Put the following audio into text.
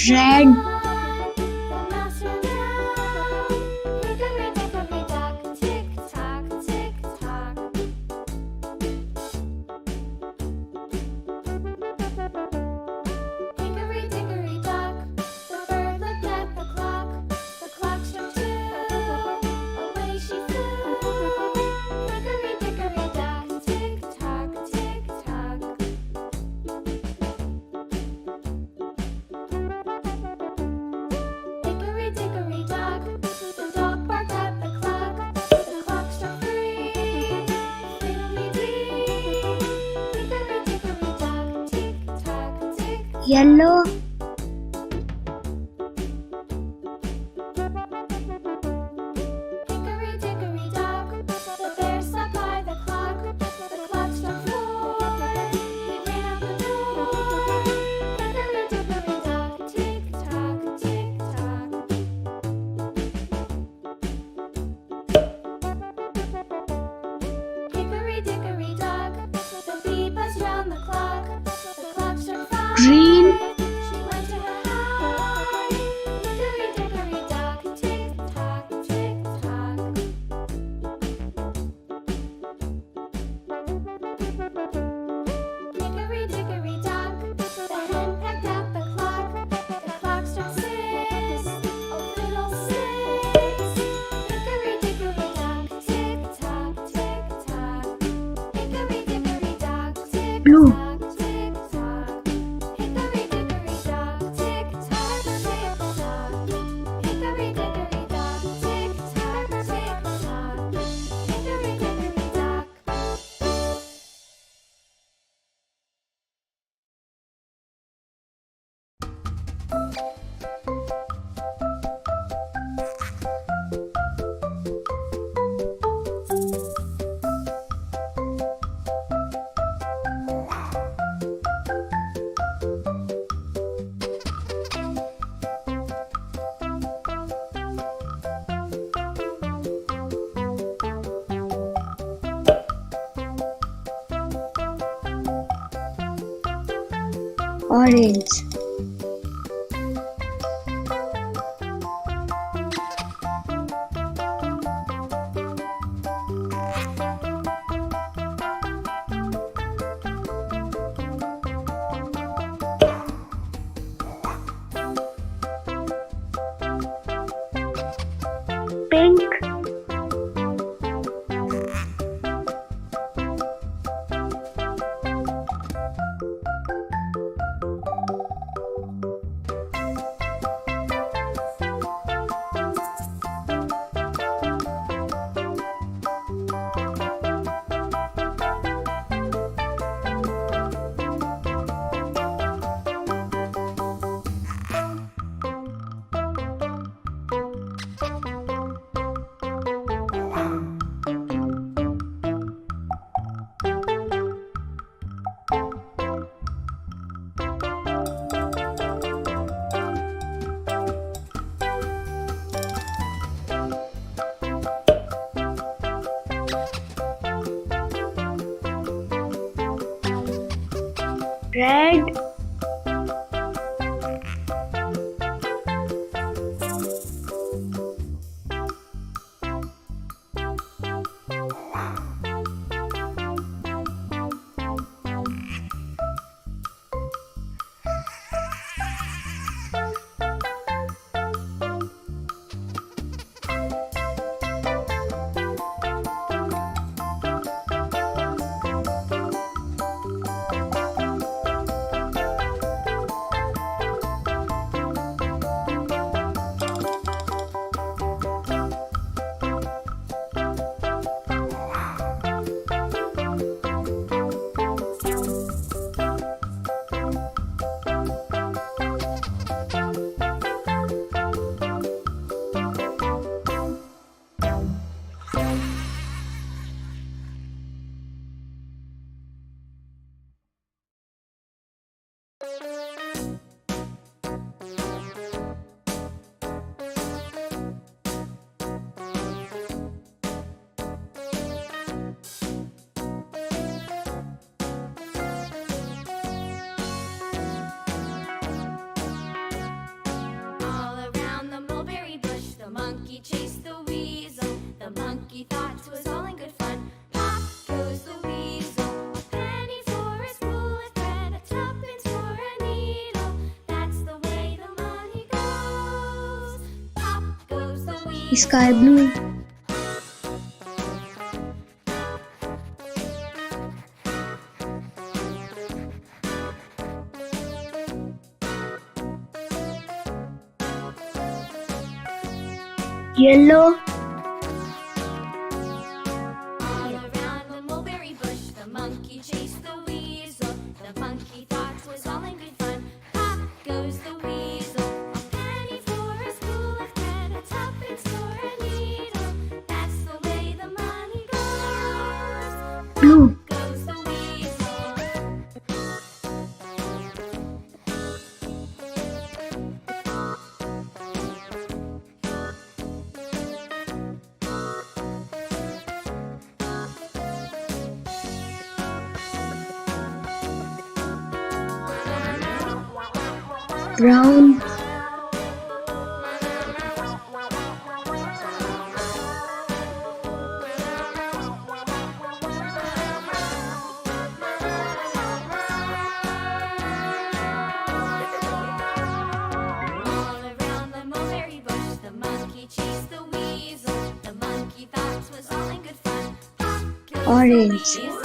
red, yellow, green, blue, orange, pink, monkey thought it was all in good fun. Pop goes the weasel, a penny for a spool of thread, a tuppence for a needle. That's the way the money goes. Pop goes the weasel. Sky blue. Yellow. All around the mulberry bush, the monkey chased the weasel. The monkey thought it was all in good fun. Pop goes the weasel, a penny for a spool of thread, a tuppence for a needle. That's the way the money goes. Blue. Goes the weasel. Brown. All around the mulberry bush, the monkey chased the weasel. The monkey thought it was all in good fun. Pop goes the Orange. weasel.